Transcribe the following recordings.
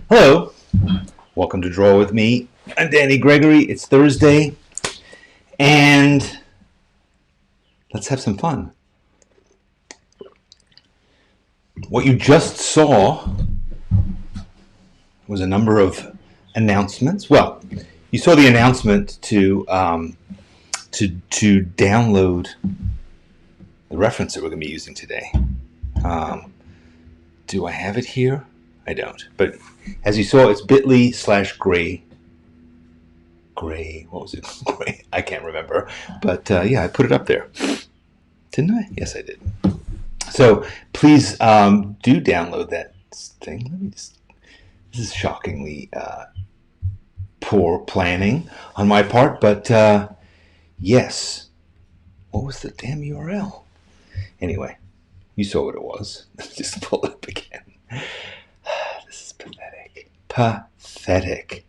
Hello, welcome to Draw With Me. I'm Danny Gregory. It's Thursday, and let's have some fun. What you just saw was a number of announcements. Well, you saw the announcement to download the reference that we're going to be using today. Do I have it here? I don't. But as you saw, it's bit.ly/gray. What was it? Gray. I can't remember. But yeah, I put it up there. Didn't I? Yes, I did. So please do download that thing. Let me just. This is shockingly poor planning on my part, but yes. What was the damn URL? Anyway, you saw what it was. Just pull it up again. This is pathetic. Pathetic.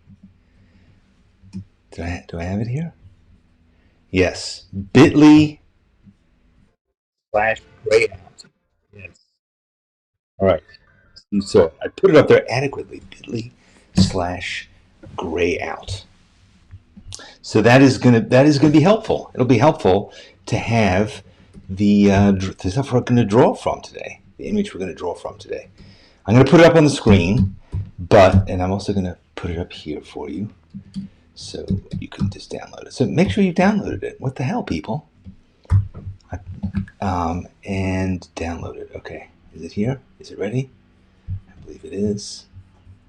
Do I have it here? Yes. bit.ly/grayout. Yes. All right. You saw it. I put it up there adequately. bit.ly/grayout. So that is gonna be helpful. It'll be helpful to have the stuff we're going to draw from today. The image we're going to draw from today. I'm going to put it up on the screen, and I'm also going to put it up here for you, so you can just download it. So make sure you downloaded it. What the hell, people? And download it. Okay, is it here? Is it ready? I believe it is.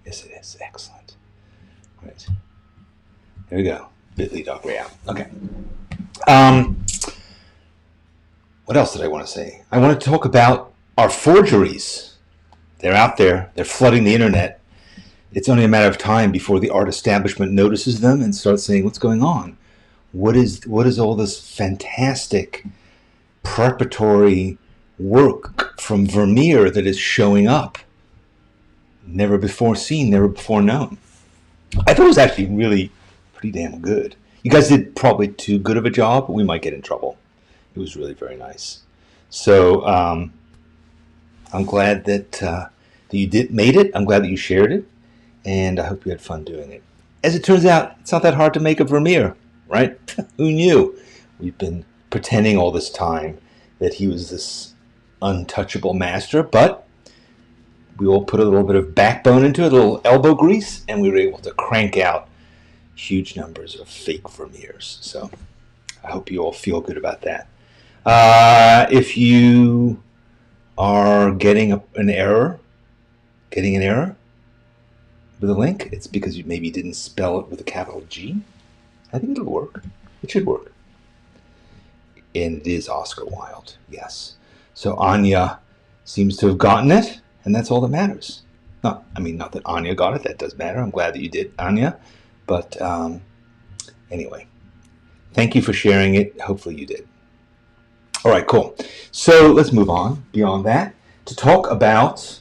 Yes, it is. Excellent. All right. There we go. bit.ly/grayout. Okay. What else did I want to say? I want to talk about our forgeries. They're out there. They're flooding the internet. It's only a matter of time before the art establishment notices them and starts saying, what's going on? What is all this fantastic preparatory work from Vermeer that is showing up? Never before seen, never before known. I thought it was actually really pretty damn good. You guys did probably too good of a job, but we might get in trouble. It was really very nice. So I'm glad that you made it. I'm glad that you shared it, and I hope you had fun doing it. As it turns out, it's not that hard to make a Vermeer, right? Who knew? We've been pretending all this time that he was this untouchable master, but we all put a little bit of backbone into it, a little elbow grease, and we were able to crank out huge numbers of fake Vermeers. So I hope you all feel good about that. If you are getting an error with a link, it's because you maybe didn't spell it with a capital G. I think it'll work. It should work. And it is Oscar Wilde, yes. So Anya seems to have gotten it, and that's all that matters. Not that Anya got it. That does matter. I'm glad that you did, Anya. But anyway, thank you for sharing it. Hopefully you did. All right, cool. So let's move on beyond that to talk about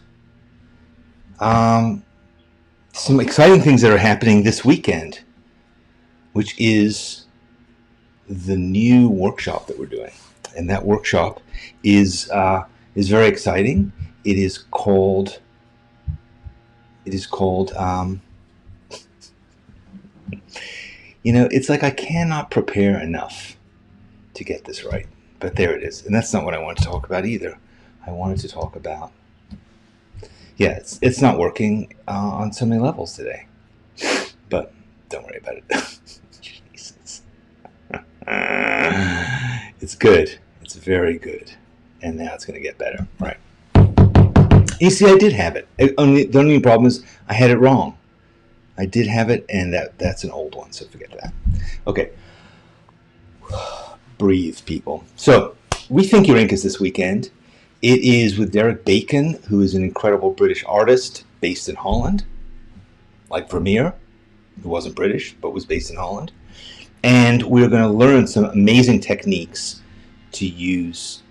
some exciting things that are happening this weekend, which is the new workshop that we're doing. And that workshop is very exciting. It is called it's like I cannot prepare enough to get this right. But there it is. And that's not what I wanted to talk about either. I wanted to talk about, it's not working on so many levels today. But don't worry about it. Jesus. It's good. It's very good. And now it's going to get better. Right. You see, I did have it. The only problem is I had it wrong. I did have it, and that's an old one, so forget that. Okay. Breathe, people. So, Rethink Your Ink is this weekend. It is with Derek Bacon, who is an incredible British artist based in Holland, like Vermeer, who wasn't British, but was based in Holland. And we're going to learn some amazing techniques to use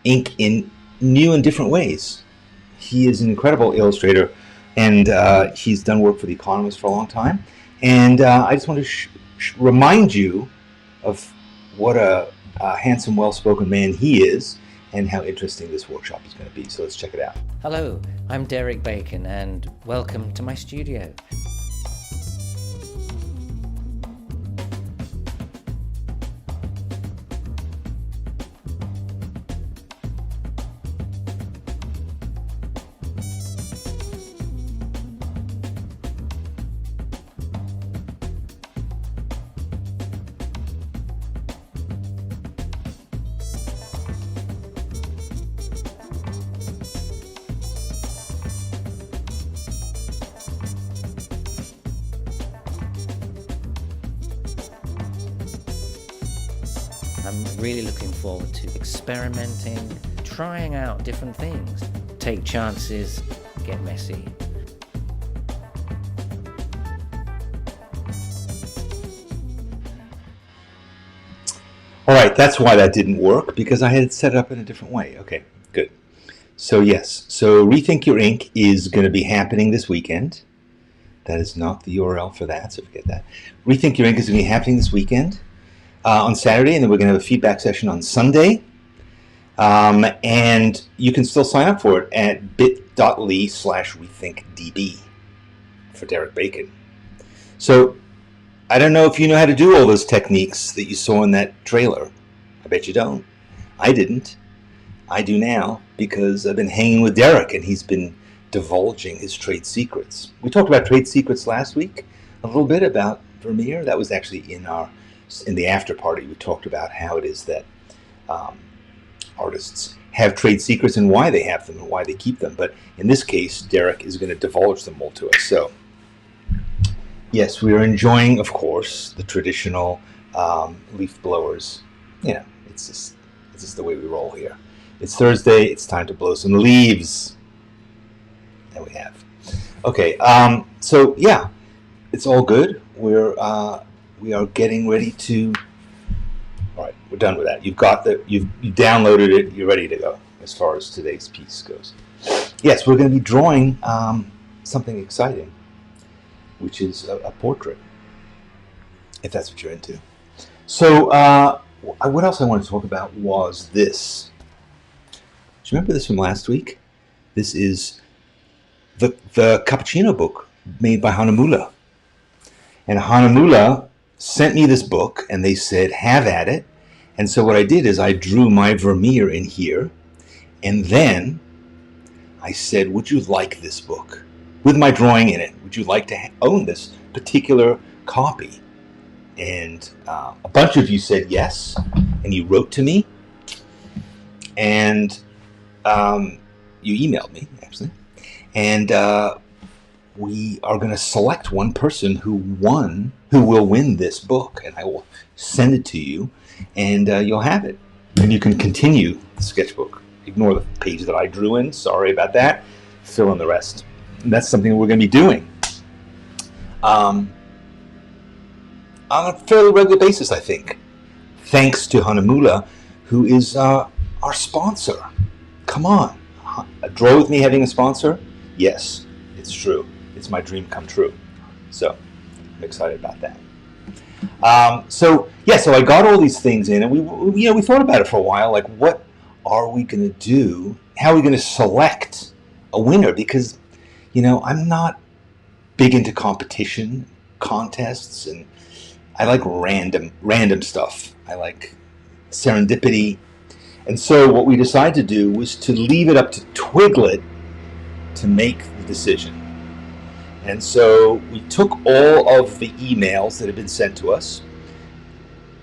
ink in new and different ways. He is an incredible illustrator, and he's done work for The Economist for a long time. And I just want to remind you of what a handsome, well-spoken man he is, and how interesting this workshop is going to be. So let's check it out. Hello, I'm Derek Bacon and welcome to my studio. I'm really looking forward to experimenting, trying out different things, take chances, get messy. All right, that's why that didn't work, because I had it set up in a different way. Okay, good. So yes, so Rethink Your Ink is going to be happening this weekend. That is not the URL for that, so forget that. Rethink Your Ink is going to be happening this weekend on Saturday, and then we're going to have a feedback session on Sunday. And you can still sign up for it at bit.ly/rethinkdb for Derek Bacon. So I don't know if you know how to do all those techniques that you saw in that trailer. I bet you don't. I didn't. I do now because I've been hanging with Derek and he's been divulging his trade secrets. We talked about trade secrets last week, a little bit about Vermeer. That was actually in the after party. We talked about how it is that artists have trade secrets and why they have them and why they keep them. But in this case, Derek is going to divulge them all to us. So yes, we are enjoying, of course, the traditional leaf blowers. You know, it's just the way we roll here. It's Thursday. It's time to blow some leaves. There we have. Okay, so yeah, it's all good. We are getting ready to. All right, we're done with that. You downloaded it. You're ready to go as far as today's piece goes. Yes, we're going to be drawing something exciting, which is a portrait, if that's what you're into. So what else I wanted to talk about was this. Do you remember this from last week? This is the Cappuccino book made by Hanamulla. And Hanamulla sent me this book, and they said, have at it. And so what I did is I drew my Vermeer in here, and then I said, would you like this book? With my drawing in it, would you like to own this particular copy? And a bunch of you said yes, and you wrote to me, and you emailed me, actually. And we are going to select one person who will win this book, and I will send it to you, and you'll have it. And you can continue the sketchbook. Ignore the page that I drew in. Sorry about that. Fill in the rest. And that's something we're going to be doing on a fairly regular basis, I think. Thanks to Hanamulla, who is our sponsor. Come on. Draw with me having a sponsor? Yes, it's true. It's my dream come true. So I'm excited about that. So I got all these things in, and we thought about it for a while. Like, what are we going to do? How are we going to select a winner? Because, I'm not big into competition, contests, and I like random stuff. I like serendipity. And so what we decided to do was to leave it up to Twiglet to make the decision. And so we took all of the emails that had been sent to us,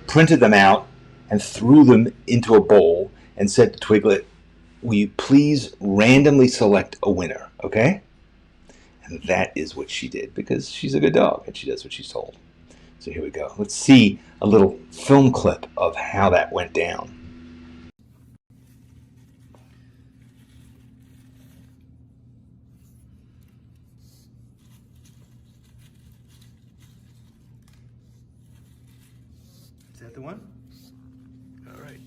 printed them out, and threw them into a bowl and said to Twiglet, will you please randomly select a winner, okay? And that is what she did, because she's a good dog and she does what she's told. So here we go. Let's see a little film clip of how that went down. Is that the one? All right.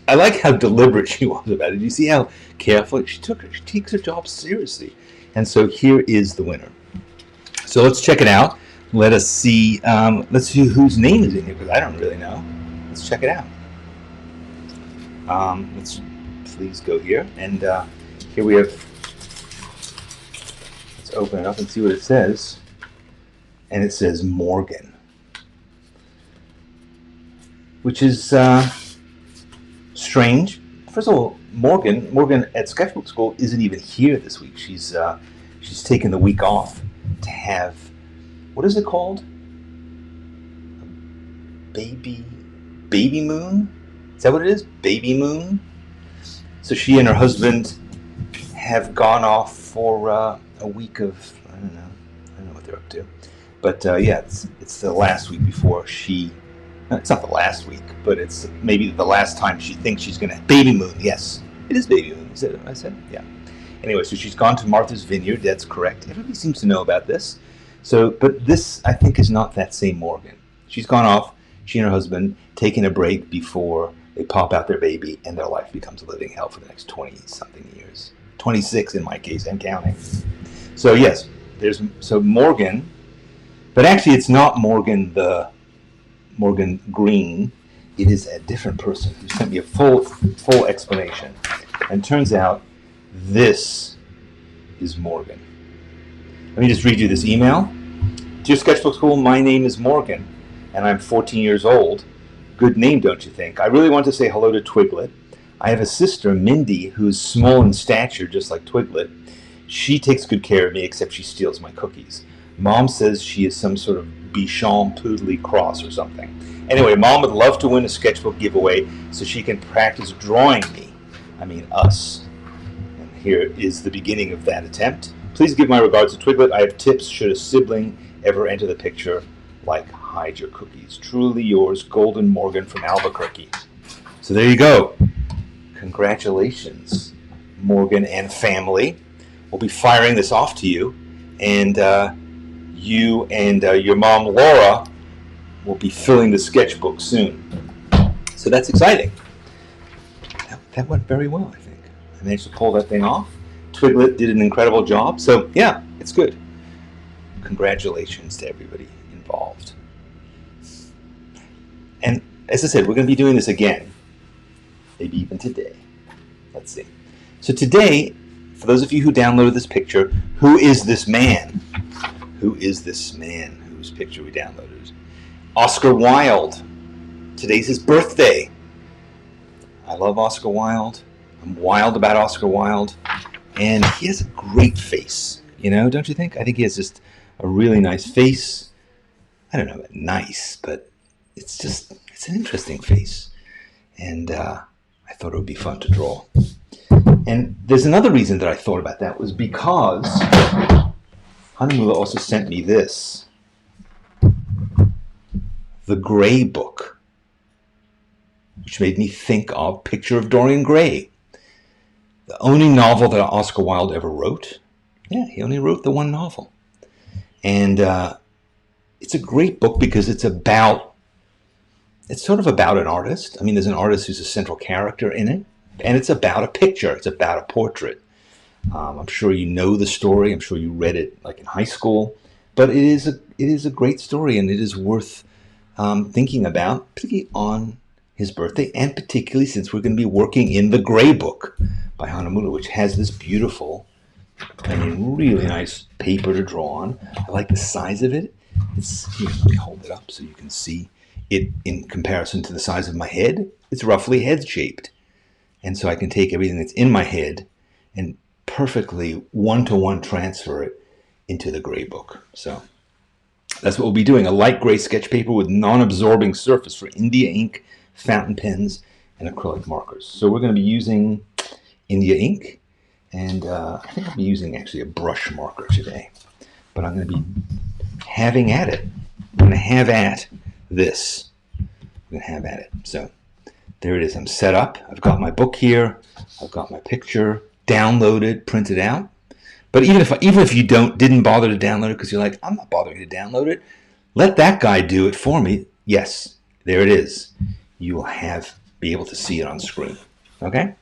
I like how deliberate she was about it. You see how careful she takes her job seriously. And so here is the winner. So let's check it out. Let us see. Let's see whose name is in here because I don't really know. Let's check it out. Let's please go here, and here we have. Let's open it up and see what it says. And it says Morgan, which is strange. First of all, Morgan at Sketchbook School isn't even here this week. She's taken the week off to have, what is it called? Baby moon? Is that what it is? Baby moon? So she and her husband have gone off for a week of, I don't know what they're up to. But yeah, it's the last week before she, it's not the last week, but it's maybe the last time she thinks she's going to, baby moon, yes. It is baby moon, is that what I said? Yeah. Anyway, so she's gone to Martha's Vineyard, that's correct. Everybody seems to know about this. So, but this, I think, is not that same Morgan. She's gone off, she and her husband, taking a break before they pop out their baby and their life becomes a living hell for the next 20-something years. 26 in my case, and counting. So yes, so Morgan, but actually it's not Morgan Green. It is a different person who sent me a full explanation. And turns out this is Morgan. Let me just read you this email. Dear Sketchbook School, my name is Morgan, and I'm 14 years old. Good name, don't you think? I really want to say hello to Twiglet. I have a sister, Mindy, who's small in stature, just like Twiglet. She takes good care of me, except she steals my cookies. Mom says she is some sort of Bichon Poodley cross or something. Anyway, Mom would love to win a sketchbook giveaway so she can practice drawing me. I mean, us. And here is the beginning of that attempt. Please give my regards to Twiglet. I have tips should a sibling ever enter the picture, like hide your cookies. Truly yours, Golden Morgan from Albuquerque. So there you go. Congratulations, Morgan and family. We'll be firing this off to you, and you and your mom, Laura, will be filling the sketchbook soon. So that's exciting. That went very well, I think. I managed to pull that thing off. Twiglet did an incredible job. So yeah, it's good. Congratulations to everybody involved. And as I said, we're going to be doing this again. Maybe even today. Let's see. So today, for those of you who downloaded this picture, who is this man? Who is this man whose picture we downloaded? Oscar Wilde. Today's his birthday. I love Oscar Wilde. I'm wild about Oscar Wilde. And he has a great face, you know, don't you think? I think he has just a really nice face. I don't know about nice, but it's an interesting face. And I thought it would be fun to draw. And there's another reason that I thought about that was because Hanamula also sent me this. The Gray Book, which made me think of Picture of Dorian Gray. The only novel that Oscar Wilde ever wrote. Yeah, he only wrote the one novel. And it's a great book because it's sort of about an artist. I mean, there's an artist who's a central character in it. And it's about a picture. It's about a portrait. I'm sure you know the story. I'm sure you read it like in high school. But it is a great story, and it is worth thinking about, particularly on his birthday, and particularly since we're going to be working in the Gray Book by Hanamula, which has this beautiful, I mean, really nice paper to draw on. I like the size of it. Here, let me hold it up so you can see it in comparison to the size of my head. It's roughly head-shaped. And so I can take everything that's in my head and perfectly one-to-one transfer it into the Gray Book. So that's what we'll be doing. A light gray sketch paper with non-absorbing surface for India ink, fountain pens, and acrylic markers. So we're going to be using India ink, and I think I'll be using actually a brush marker today. But I'm going to be having at it. I'm going to have at this. I'm going to have at it. So there it is. I'm set up. I've got my book here. I've got my picture downloaded, printed out. But even if you didn't bother to download it because you're like, I'm not bothering to download it, let that guy do it for me. Yes, there it is. You will be able to see it on screen. Okay?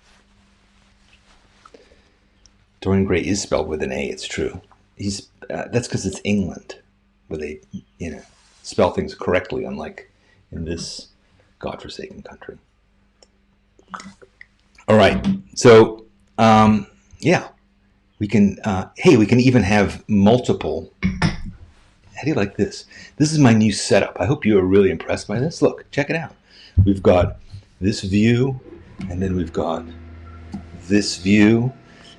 Dorian Gray is spelled with an A. It's true. That's because it's England. where they, spell things correctly, unlike in this godforsaken country. All right, so yeah, we can. Hey, we can even have multiple. How do you like this? This is my new setup. I hope you are really impressed by this. Look, check it out. We've got this view, and then we've got this view,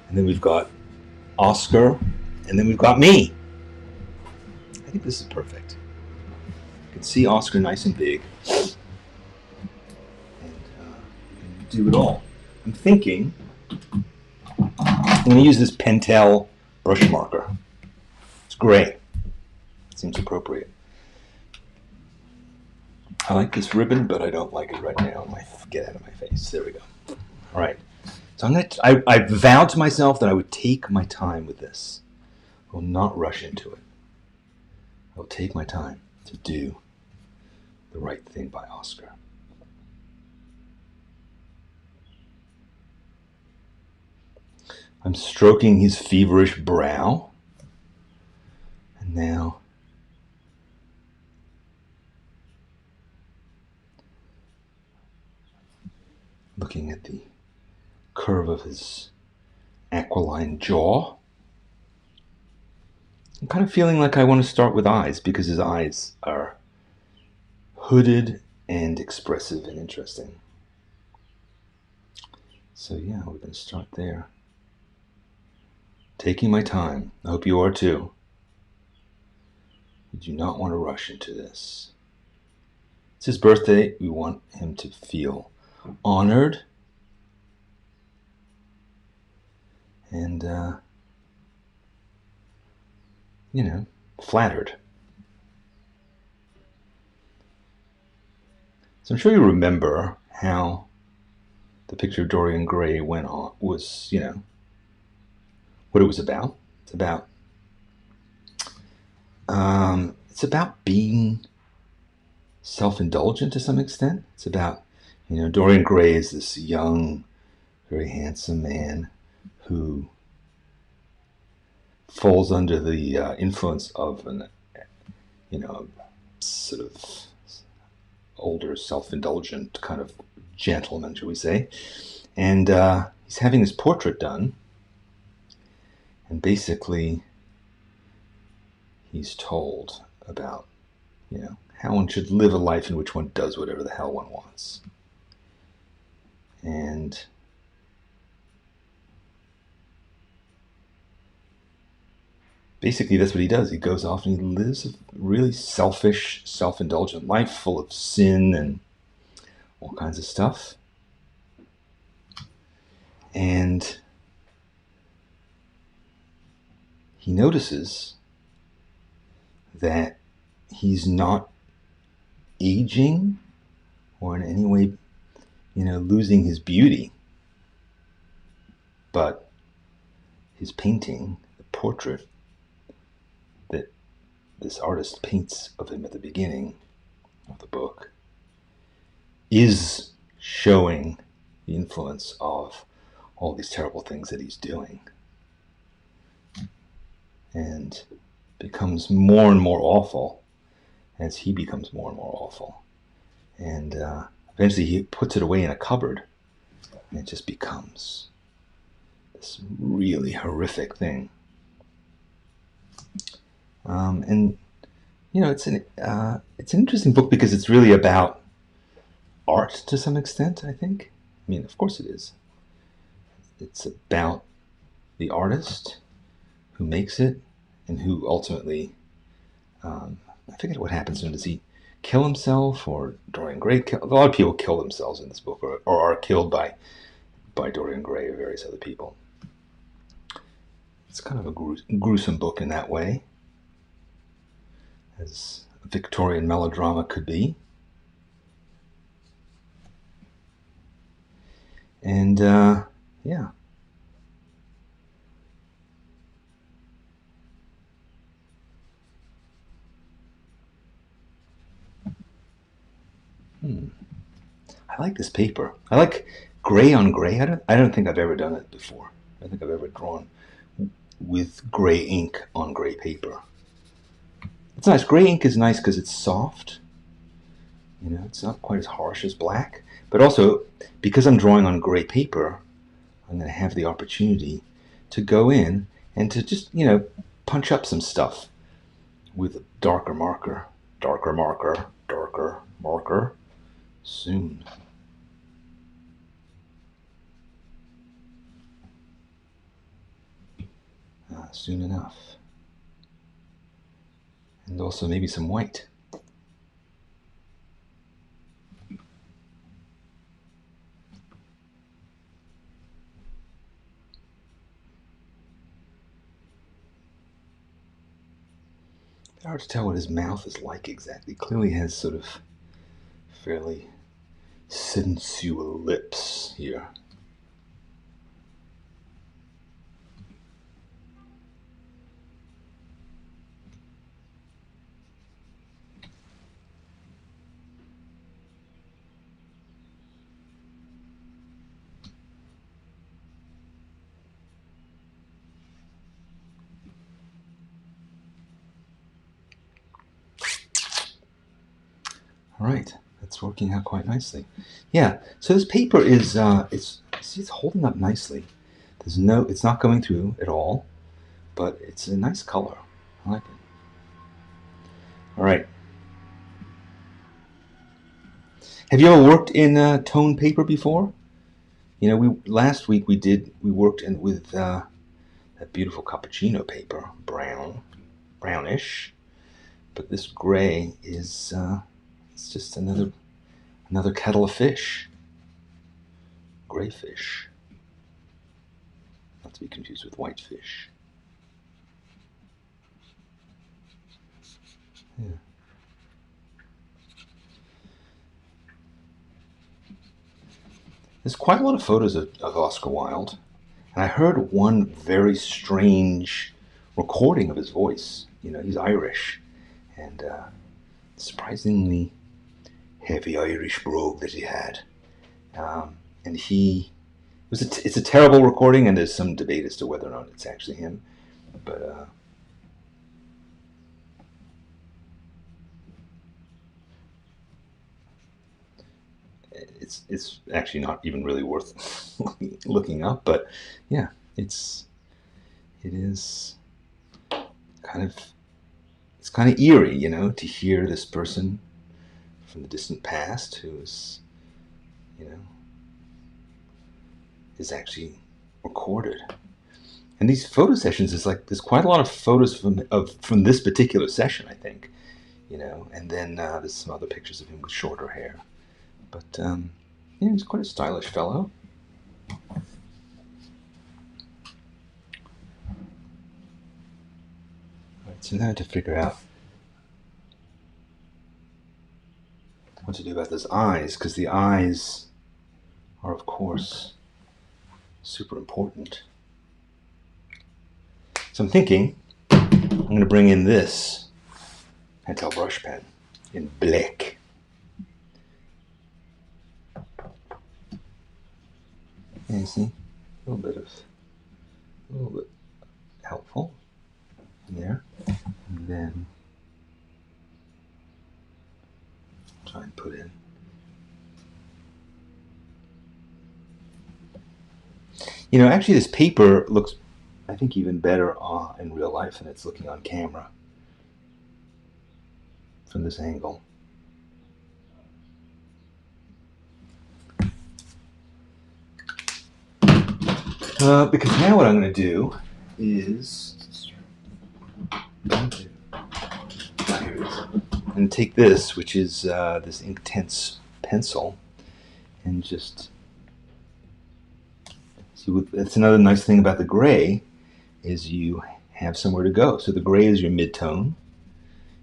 and then we've got Oscar, and then we've got me. I think this is perfect. You can see Oscar nice and big, and do it all. I'm thinking I'm going to use this Pentel brush marker. It's gray. Seems appropriate. I like this ribbon, but I don't like it right now. Get out of my face. There we go. All right. So I vowed to myself that I would take my time with this. I will not rush into it. I will take my time to do the right thing by Oscar. I'm stroking his feverish brow. And now looking at the curve of his aquiline jaw. I'm kind of feeling like I want to start with eyes because his eyes are hooded and expressive and interesting. So yeah, we're going to start there. Taking my time. I hope you are too. We do not want to rush into this. It's his birthday. We want him to feel honored and flattered. So I'm sure you remember how the picture of Dorian Gray what it was about. It's about being self-indulgent to some extent. It's about, Dorian Gray is this young, very handsome man who falls under the influence of an, sort of older, self-indulgent kind of gentleman, shall we say. And he's having his portrait done. And basically, he's told about, how one should live a life in which one does whatever the hell one wants. And basically that's what he does. He goes off and he lives a really selfish, self-indulgent life full of sin and all kinds of stuff. And he notices that he's not aging or in any way, losing his beauty. But his painting, the portrait that this artist paints of him at the beginning of the book, is showing the influence of all these terrible things that he's doing. And becomes more and more awful as he becomes more and more awful. And eventually he puts it away in a cupboard, and it just becomes this really horrific thing. And it's an interesting book because it's really about art to some extent, I think. I mean, of course it is. It's about the artist who makes it and who ultimately, I forget what happens to him. Does he kill himself, or Dorian Gray a lot of people kill themselves in this book, or are killed by Dorian Gray or various other people. It's kind of a gruesome book in that way, as a Victorian melodrama could be. And yeah. I like this paper. I like gray on gray. I don't think I've ever done it before. I don't think I've ever drawn with gray ink on gray paper. It's nice. Gray ink is nice because it's soft. You know, it's not quite as harsh as black. But also, because I'm drawing on gray paper, I'm going to have the opportunity to go in and to just, you know, punch up some stuff with a darker marker. Darker marker, darker marker, soon. Soon enough. And also maybe some white. It's hard to tell what his mouth is like exactly. Clearly has sort of fairly sensual lips here. All right, that's working out quite nicely. Yeah, so this paper is it's holding up nicely. It's not going through at all, but it's a nice color. I like it. All right. Have you ever worked in tone paper before? You know, last week we worked with that beautiful cappuccino paper, brownish, but this gray is it's just another kettle of fish, gray fish, not to be confused with white fish. Yeah. There's quite a lot of photos of Oscar Wilde, and I heard one very strange recording of his voice. You know, he's Irish, and surprisingly heavy Irish brogue that he had. And it's a terrible recording, and there's some debate as to whether or not it's actually him. But it's actually not even really worth looking up. But yeah, it is kind of it's kind of eerie, you know, to hear this person from the distant past who's, you know, is actually recorded. And these photo sessions is like there's quite a lot of photos from this particular session, I think, you know, and then there's some other pictures of him with shorter hair. But yeah, he's quite a stylish fellow. Right, so now to figure out what to do about those eyes, because the eyes are, of course, super important. So I'm thinking I'm going to bring in this Pentel brush pen in black. And you see, a little bit helpful there, and then try and put in. You know, actually, this paper looks, I think, even better in real life than it's looking on camera from this angle. Because now what I'm going to do is and take this, which is this Inktense pencil, and just see. That's another nice thing about the gray is you have somewhere to go. So the gray is your mid-tone.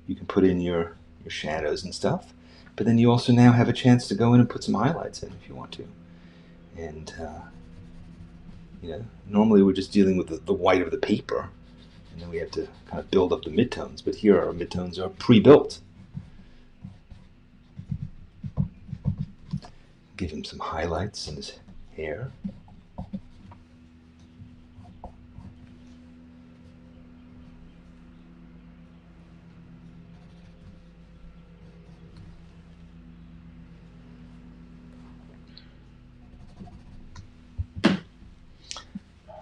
You can put in your shadows and stuff, but then you also now have a chance to go in and put some highlights in if you want to. And you know, normally we're just dealing with the white of the paper, and then we have to kind of build up the midtones. But here our midtones are pre-built. Give him some highlights in his hair.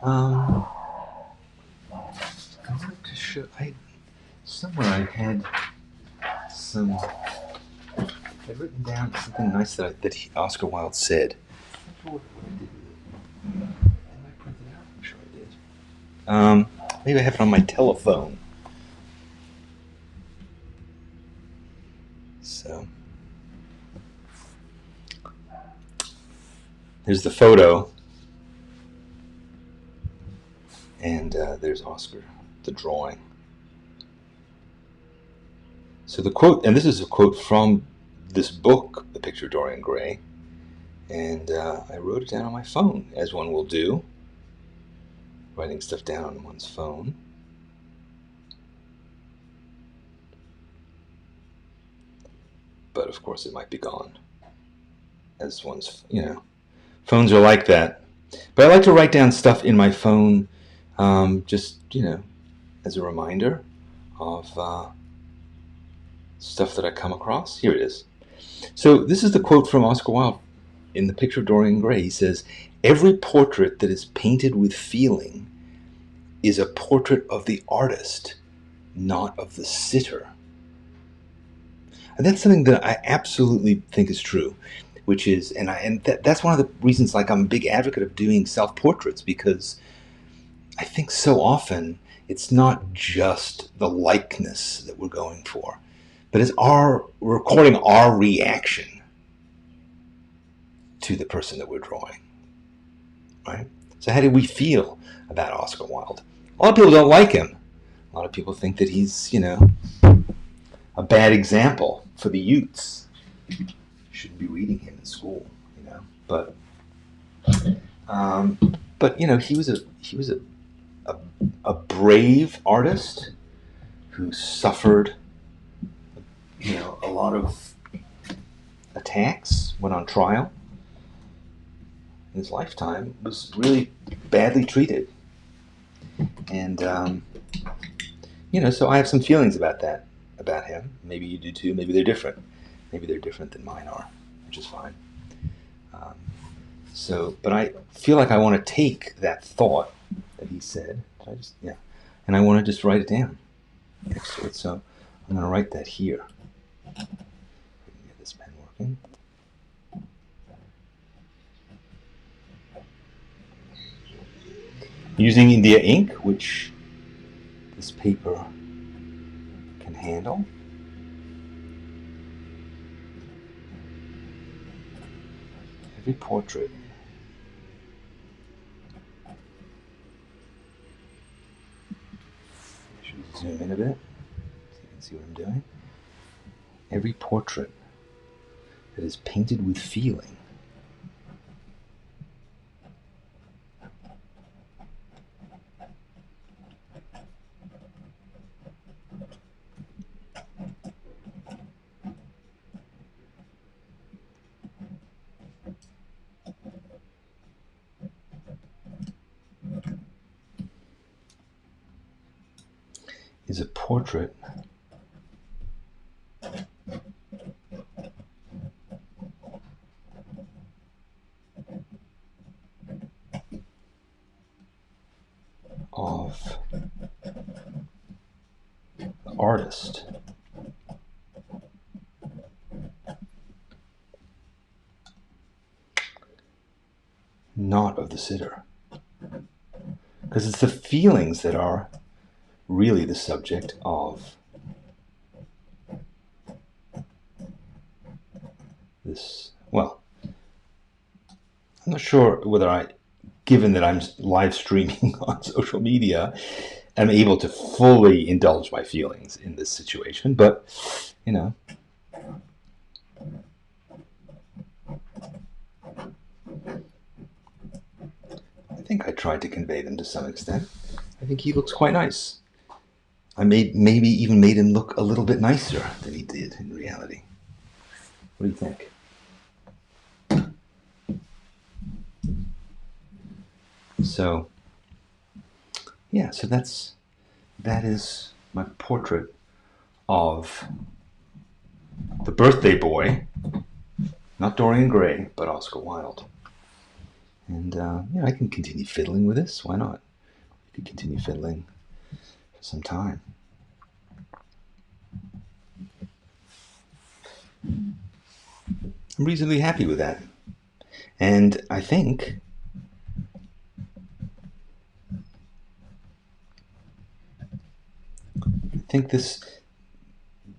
I wanted to show. Somewhere I had some. I'd written down something nice that Oscar Wilde said. I'm not sure what I did with it. Did I print it out? I'm sure I did. Maybe I have it on my telephone. So there's the photo, and there's Oscar, the drawing. So the quote, and this is a quote from this book, The Picture of Dorian Gray, and I wrote it down on my phone, as one will do, writing stuff down on one's phone. But of course it might be gone, as one's, phones are like that. But I like to write down stuff in my phone, just, as a reminder of stuff that I come across. Here it is. So this is the quote from Oscar Wilde in The Picture of Dorian Gray. He says, "Every portrait that is painted with feeling is a portrait of the artist, not of the sitter." And that's something that I absolutely think is true, which is, that's one of the reasons, like, I'm a big advocate of doing self-portraits, because I think so often it's not just the likeness that we're going for, but it's we're recording our reaction to the person that we're drawing, right? So how do we feel about Oscar Wilde? A lot of people don't like him. A lot of people think that he's, a bad example for the youths. Shouldn't be reading him in school, But he was a brave artist who suffered, a lot of attacks, went on trial. In his lifetime, was really badly treated. And, so I have some feelings about that, about him. Maybe you do too. Maybe they're different. Maybe they're different than mine are, which is fine. But I feel like I want to take that thought that he said, and I want to just write it down next to it. So I'm going to write that here. Get this pen working. Using India ink, which this paper can handle. Every portrait I should zoom in a bit so you can see what I'm doing. Every portrait that is painted with feeling is a portrait of the artist, not of the sitter. Because it's the feelings that are really the subject of this. Well, I'm not sure whether given that I'm live streaming on social media, am able to fully indulge my feelings in this situation, but, I think I tried to convey them to some extent. I think he looks quite nice. I maybe even made him look a little bit nicer than he did in reality. What do you think? So, so that is my portrait of the birthday boy, not Dorian Gray, but Oscar Wilde. And I can continue fiddling with this. Why not? I could continue fiddling for some time. I'm reasonably happy with that. And I think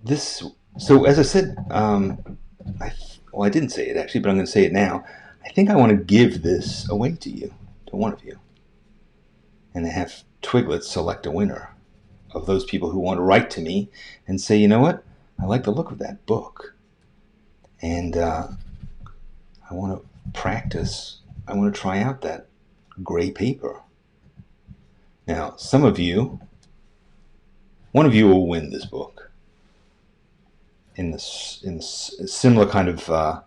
this. So as I said, I didn't say it actually, but I'm going to say it now. I think I want to give this away to you, to one of you, and have Twiglets select a winner of those people who want to write to me and say, you know what, I like the look of that book, and I want to practice. I want to try out that gray paper. Now, one of you will win this book in this similar kind of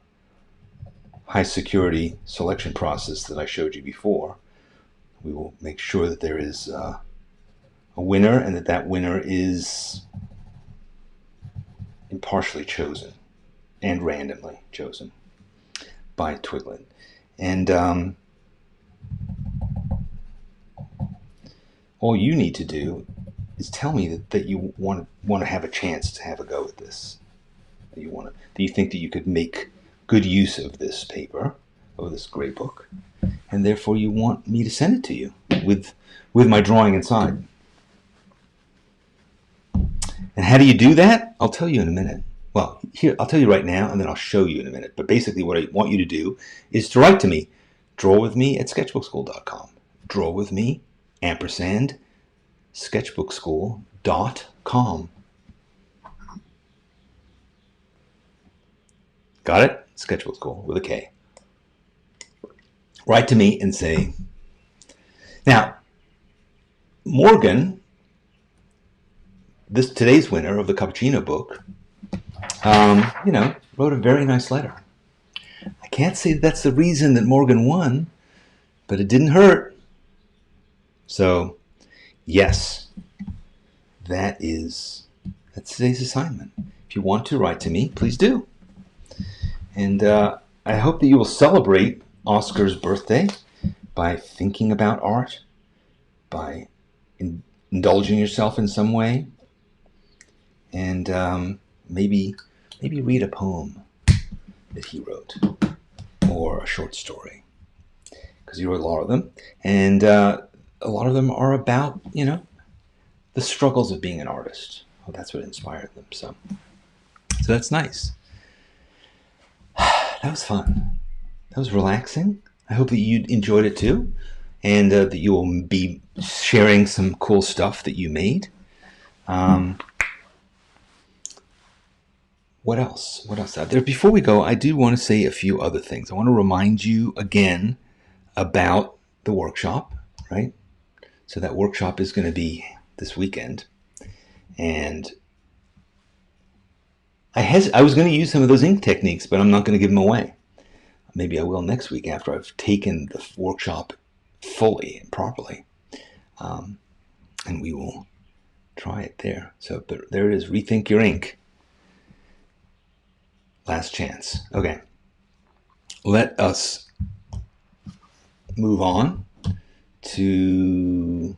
high security selection process that I showed you before. We will make sure that there is a winner, and that winner is impartially chosen and randomly chosen by Twiglet. And all you need to do is tell me that you want to have a chance to have a go at this. That you think that you could make good use of this paper, of this gray book, and therefore you want me to send it to you with my drawing inside. And how do you do that? I'll tell you in a minute. Well, here, I'll tell you right now, and then I'll show you in a minute. But basically what I want you to do is to write to me. drawwithme@sketchbookschool.com. Drawwithme, & sketchbookschool.com. Got it? Sketchbook School with a K. Write to me and say, now, Morgan, today's winner of the Cappuccino book, wrote a very nice letter. I can't say that's the reason that Morgan won, but it didn't hurt. So, yes, that's today's assignment. If you want to write to me, please do. And I hope that you will celebrate Oscar's birthday by thinking about art, by indulging yourself in some way, and maybe read a poem that he wrote, or a short story, because he wrote a lot of them, and a lot of them are about the struggles of being an artist. Well, that's what inspired them. So that's nice. That was fun. That was relaxing. I hope that you enjoyed it too, and that you will be sharing some cool stuff that you made. What else? What else out there? Before we go, I do want to say a few other things. I want to remind you again about the workshop, right? So that workshop is going to be this weekend, and I was going to use some of those ink techniques, but I'm not going to give them away. Maybe I will next week after I've taken the workshop fully and properly, and we will try it there. So there it is. Rethink your ink. Last chance. Okay. Let us move on to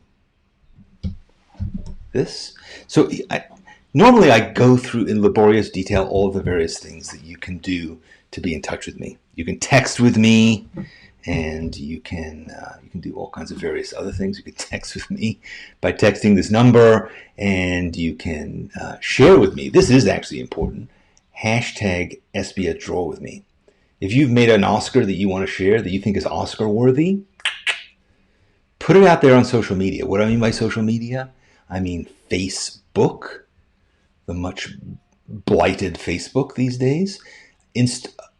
this. So normally I go through in laborious detail all of the various things that you can do to be in touch with me. You can text with me, and you can do all kinds of various other things. You can text with me by texting this number, and you can share with me. This is actually important. Hashtag SBS Draw with me. If you've made an Oscar that you want to share, that you think is Oscar worthy, put it out there on social media. What do I mean by social media? I mean Facebook, the much blighted Facebook these days.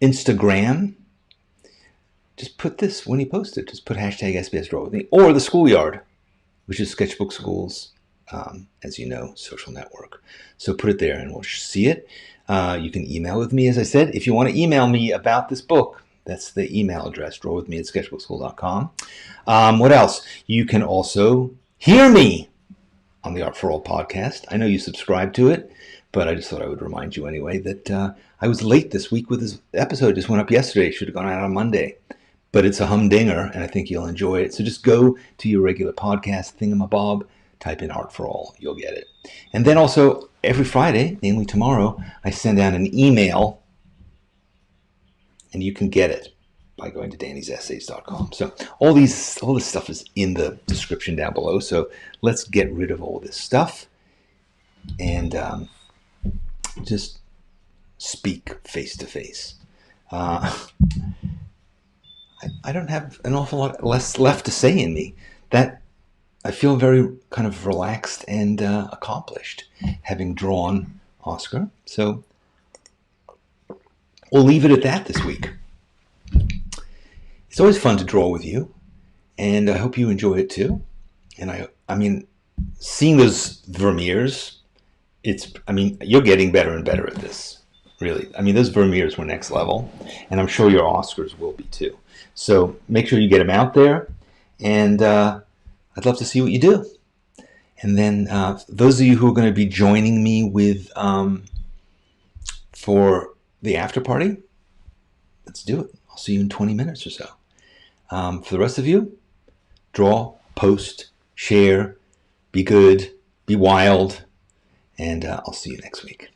Instagram. Just put this, when you post it, just put hashtag SBS Draw with me. Or the Schoolyard, which is Sketchbook School's, as you know, social network. So put it there and we'll see it. You can email with me, as I said. If you want to email me about this book, that's the email address, drawwithme@sketchbookschool.com. What else? You can also hear me on the Art for All podcast. I know you subscribe to it, but I just thought I would remind you anyway that I was late this week with this episode. It just went up yesterday. It should have gone out on Monday. but it's a humdinger, and I think you'll enjoy it. So just go to your regular podcast thingamabob, type in Art for All, you'll get it. And then also every Friday, namely tomorrow, I send out an email, and you can get it by going to dannysessays.com. So all this stuff is in the description down below. So let's get rid of all this stuff and just speak face to face. I don't have an awful lot less left to say in me. That I feel very kind of relaxed and accomplished, having drawn Oscar. So we'll leave it at that this week. It's always fun to draw with you, and I hope you enjoy it too. And I mean, seeing those Vermeers, you're getting better and better at this. Really, I mean, those Vermeers were next level, and I'm sure your Oscars will be too. So make sure you get them out there, and I'd love to see what you do. And then those of you who are going to be joining me with for the after party, let's do it. I'll see you in 20 minutes or so. For the rest of you, draw, post, share, be good, be wild, and I'll see you next week.